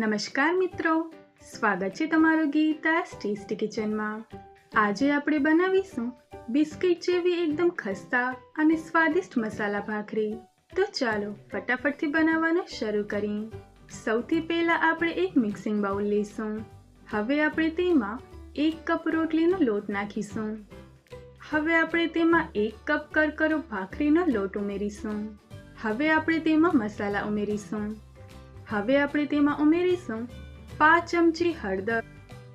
નમસ્કાર મિત્રો, સ્વાગત છે તમારું ગીતાસ ટેસ્ટી કિચનમાં। આજે આપણે બનાવીશું બિસ્કિટ જેવી એકદમ ખસ્તા અને સ્વાદિષ્ટ મસાલા ભાખરી। તો ચાલો ફટાફટથી બનાવવાનું શરૂ કરીએ। સૌથી પહેલા આપણે એક મિક્સિંગ બાઉલ લઈશું। હવે આપણે તેમાં 1 કપ રોટલીનો લોટ નાખીશું। હવે આપણે તેમાં 1 કપ કરકરો ભાખરીનો લોટ ઉમેરીશું। હવે આપણે તેમાં મસાલા ઉમેરીશું। હવે આપણે તેમાં ઉમેરીશું 5 ચમચી હળદર,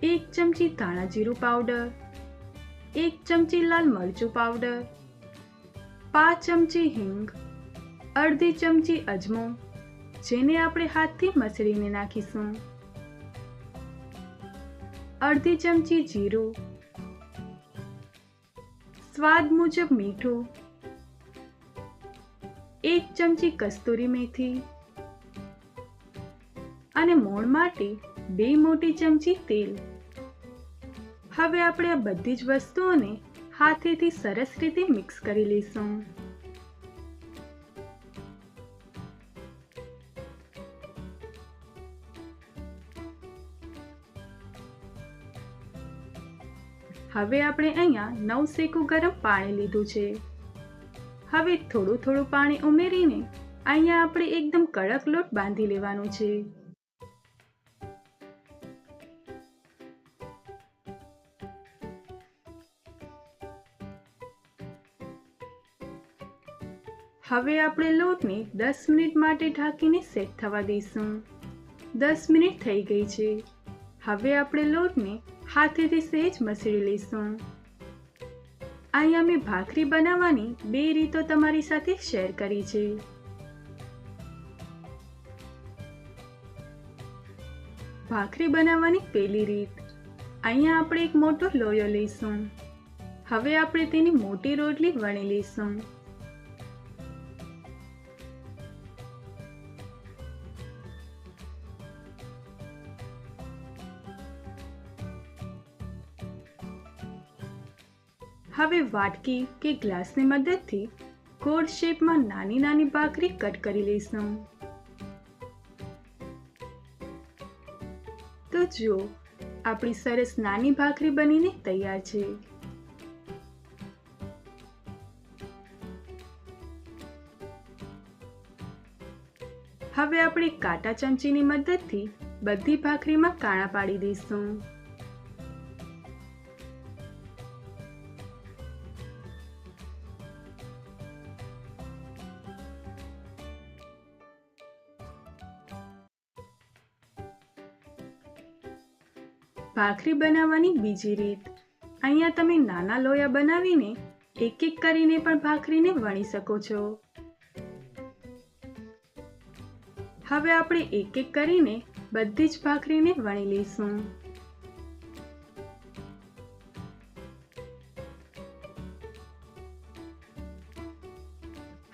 1 ચમચી ધાણા જીરું પાવડર, 1 ચમચી લાલ મરચું પાવડર, 5 ચમચી હિંગ, અડધી ચમચી અજમો જેને આપણે હાથથી મસળીને નાખીશું, અડધી ચમચી જીરું, સ્વાદ મુજબ મીઠું, 1 ચમચી કસ્તુરી મેથી અને મોણ માટે 2 મોટી ચમચી તેલ। હવે આપણે આ બધી જ વસ્તુઓને હાથેથી સરસ રીતે મિક્સ કરી લઈશું। હવે આપણે અહીંયા 9 સેકું ગરમ પાણી લીધું છે। હવે થોડું થોડું પાણી ઉમેરીને અહીંયા આપણે એકદમ કડક લોટ બાંધી લેવાનો છે। હવે આપણે લોટને 10 મિનિટ માટે ઢાંકીને સેટ થવા દઈશું। 10 મિનિટ થઈ ગઈ છે। હવે આપણે લોટને હાથેથી સહેજ મસળી લઈશું। અહીંયા મેં ભાખરી બનાવવાની 2 રીતો તમારી સાથે શેર કરી છે। ભાખરી બનાવવાની પહેલી રીત, અહીંયા આપણે એક મોટો લોયો લઈશું। હવે આપણે તેની મોટી રોટલી વણી લઈશું। હવે વાટકી કે ગ્લાસની મદદથી ગોળ શેપમાં નાની નાની ભાખરી કટ કરી લઈશું। તો જુઓ, આપણી સરસ નાની ભાખરી બનીને તૈયાર છે। હવે આપણે કાંટા ચમચીની મદદથી બધી ભાખરીમાં કાણા પાડી દઈશું। ભાખરી બનાવવાની બીજી રીત, અહીંયા તમે નાના લોયા બનાવીને એક એક કરીને પણ ભાખરીને વણી શકો છો। હવે આપણે એક એક કરીને બધી જ ભાખરીને વણી લઈશું।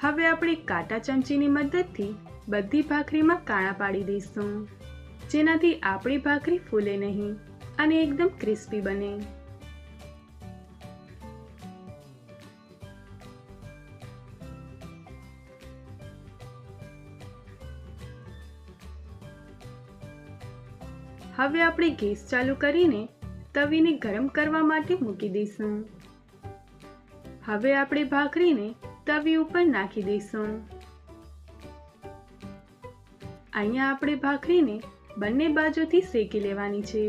હવે આપણે કાંટા ચમચીની મદદથી બધી ભાખરીમાં કાણા પાડી દઈશું, જેનાથી આપણી ભાખરી ફૂલે નહીં અને એકદમ ક્રિસ્પી બને। હવે આપણે ગેસ ચાલુ કરીને તવીને ગરમ કરવા માટે મૂકી દઈશું। હવે આપણે ભાખરીને તવી ઉપર નાખી દઈશું। અહીંયા આપણે ભાખરીને બંને બાજુથી શેકી લેવાની છે।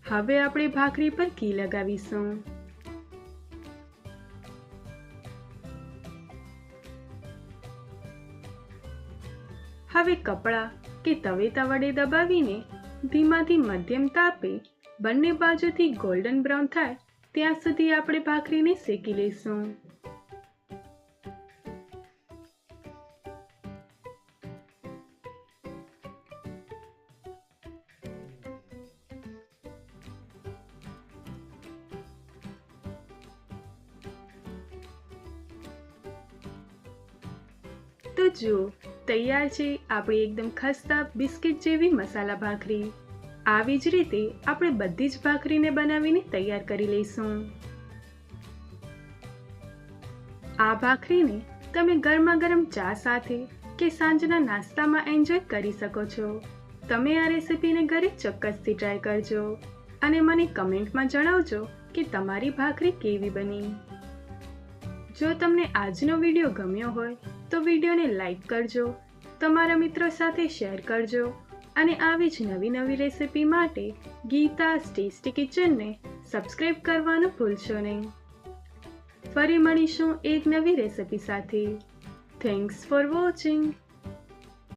હવે આપણે ભાખરી પર ઘી લગાવીશું। હવે કપડા કે તવેતા વડે દબાવીને ધીમાથી મધ્યમ તાપે બંને બાજુથી ગોલ્ડન બ્રાઉન થાય ત્યાં સુધી આપણે ભાખરીને શેકી લઈશું। તો જુઓ, તૈયાર છે આપણી એકદમ ખસ્તા બિસ્કિટ જેવી મસાલા ભાખરી। આવી જ રીતે આપણે બધી જ ભાખરીને બનાવીને તૈયાર કરી લઈશું। આ ભાખરીને તમે ગરમા ગરમ ચા સાથે કે સાંજના નાસ્તામાં એન્જોય કરી શકો છો. તમે આ રેસિપીને ઘરે ચોક્કસથી ટ્રાય કરજો અને મને કમેન્ટમાં જણાવજો કે તમારી ભાખરી કેવી બની. જો તમને આજનો વિડીયો ગમ્યો હોય તો વિડીયોને લાઈક કરજો, તમારા મિત્રો સાથે શેર કરજો અને આવી જ નવી રેસિપી માટે ગીતા's ટેસ્ટી કિચનને સબસ્ક્રાઈબ કરવાનું ભૂલશો નહીં. ફરી મળીશું એક નવી રેસિપી સાથે. Thanks for watching.